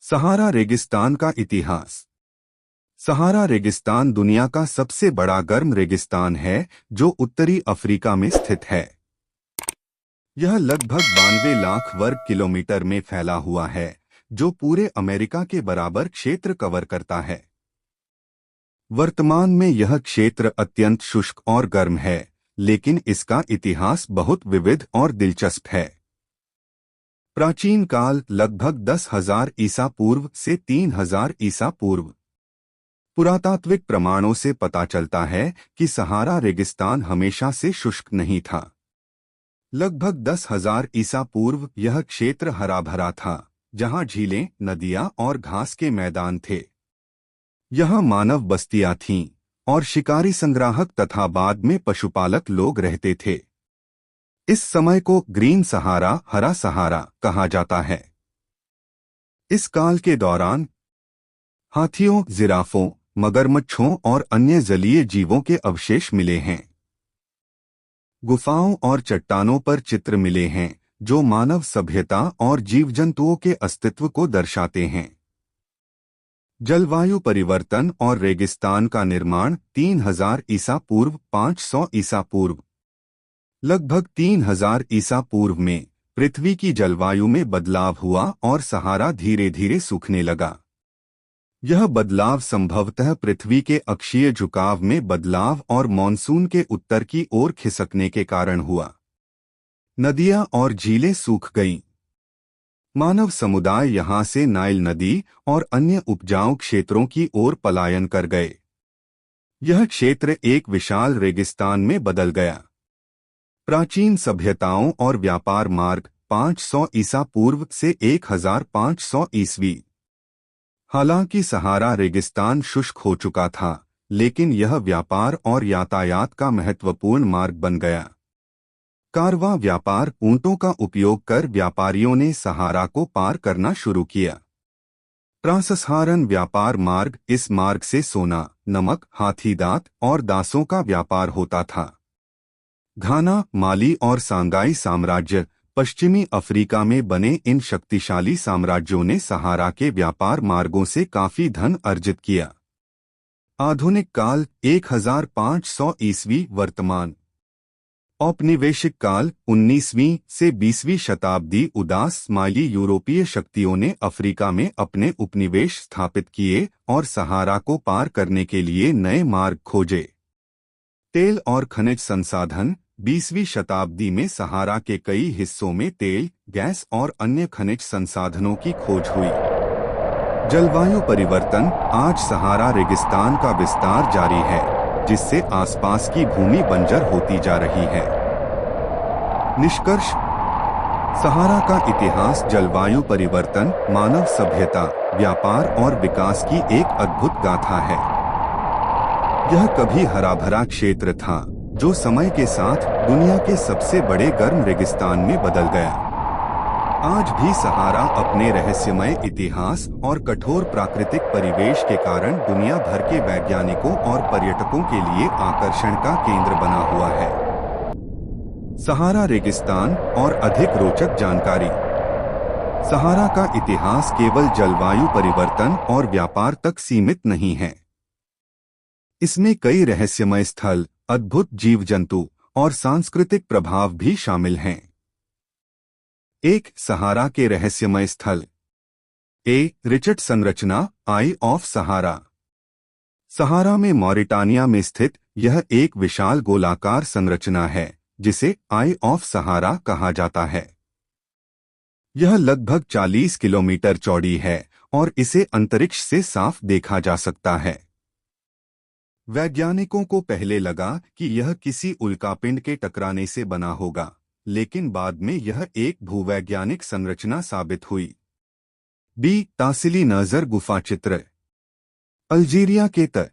सहारा रेगिस्तान का इतिहास। सहारा रेगिस्तान दुनिया का सबसे बड़ा गर्म रेगिस्तान है जो उत्तरी अफ्रीका में स्थित है। यह लगभग 92 लाख वर्ग किलोमीटर में फैला हुआ है, जो पूरे अमेरिका के बराबर क्षेत्र कवर करता है। वर्तमान में यह क्षेत्र अत्यंत शुष्क और गर्म है, लेकिन इसका इतिहास बहुत विविध और दिलचस्प है। प्राचीन काल लगभग 10,000 ईसा पूर्व से 3,000 ईसा पूर्व। पुरातात्विक प्रमाणों से पता चलता है कि सहारा रेगिस्तान हमेशा से शुष्क नहीं था। लगभग 10,000 ईसा पूर्व यह क्षेत्र हरा भरा था, जहां झीलें, नदियां और घास के मैदान थे। यह मानव बस्तियां थीं और शिकारी संग्राहक तथा बाद में पशुपालक लोग रहते थे। इस समय को ग्रीन सहारा, हरा सहारा कहा जाता है। इस काल के दौरान हाथियों, जिराफों, मगरमच्छों और अन्य जलीय जीवों के अवशेष मिले हैं। गुफाओं और चट्टानों पर चित्र मिले हैं जो मानव सभ्यता और जीव-जंतुओं के अस्तित्व को दर्शाते हैं। जलवायु परिवर्तन और रेगिस्तान का निर्माण 3,000 ईसा पूर्व 500 ईसा पूर्व। लगभग 3,000 ईसा पूर्व में पृथ्वी की जलवायु में बदलाव हुआ और सहारा धीरे धीरे सूखने लगा। यह बदलाव संभवतः पृथ्वी के अक्षीय झुकाव में बदलाव और मॉनसून के उत्तर की ओर खिसकने के कारण हुआ। नदियां और झीलें सूख गईं। मानव समुदाय यहां से नाइल नदी और अन्य उपजाऊ क्षेत्रों की ओर पलायन कर गए। यह क्षेत्र एक विशाल रेगिस्तान में बदल गया। प्राचीन सभ्यताओं और व्यापार मार्ग 500 ईसा पूर्व से 1,500 ईस्वी। हालांकि सहारा रेगिस्तान शुष्क हो चुका था, लेकिन यह व्यापार और यातायात का महत्वपूर्ण मार्ग बन गया। कारवां व्यापार, ऊंटों का उपयोग कर व्यापारियों ने सहारा को पार करना शुरू किया। ट्रांससहारन व्यापार मार्ग, इस मार्ग से सोना, नमक, हाथी दांत और दासों का व्यापार होता था। घाना, माली और सांगाई साम्राज्य, पश्चिमी अफ्रीका में बने इन शक्तिशाली साम्राज्यों ने सहारा के व्यापार मार्गों से काफी धन अर्जित किया। आधुनिक काल 1,500 ईस्वी वर्तमान। औपनिवेशिक काल 19वीं से 20वीं शताब्दी उदास स्माइली यूरोपीय शक्तियों ने अफ्रीका में अपने उपनिवेश स्थापित किए और सहारा को पार करने के लिए नए मार्ग खोजे। तेल और खनिज संसाधन 20वीं शताब्दी में सहारा के कई हिस्सों में तेल, गैस और अन्य खनिज संसाधनों की खोज हुई। जलवायु परिवर्तन, आज सहारा रेगिस्तान का विस्तार जारी है, जिससे आसपास की भूमि बंजर होती जा रही है। निष्कर्ष: सहारा का इतिहास जलवायु परिवर्तन, मानव सभ्यता, व्यापार और विकास की एक अद्भुत गाथा है। यह कभी हरा भरा क्षेत्र था जो समय के साथ दुनिया के सबसे बड़े गर्म रेगिस्तान में बदल गया। आज भी सहारा अपने रहस्यमय इतिहास और कठोर प्राकृतिक परिवेश के कारण दुनिया भर के वैज्ञानिकों और पर्यटकों के लिए आकर्षण का केंद्र बना हुआ है। सहारा रेगिस्तान और अधिक रोचक जानकारी। सहारा का इतिहास केवल जलवायु परिवर्तन और व्यापार तक सीमित नहीं है। इसमें कई रहस्यमय स्थल, अद्भुत जीव जंतु और सांस्कृतिक प्रभाव भी शामिल हैं। एक, सहारा के रहस्यमय स्थल। रिचर्ड संरचना, आई ऑफ सहारा। सहारा में मॉरिटानिया में स्थित यह एक विशाल गोलाकार संरचना है, जिसे आई ऑफ सहारा कहा जाता है। यह लगभग 40 किलोमीटर चौड़ी है और इसे अंतरिक्ष से साफ देखा जा सकता है। वैज्ञानिकों को पहले लगा कि यह किसी उल्कापिंड के टकराने से बना होगा, लेकिन बाद में यह एक भूवैज्ञानिक संरचना साबित हुई। तासिली नज़र गुफा चित्र। अल्जीरिया के तट।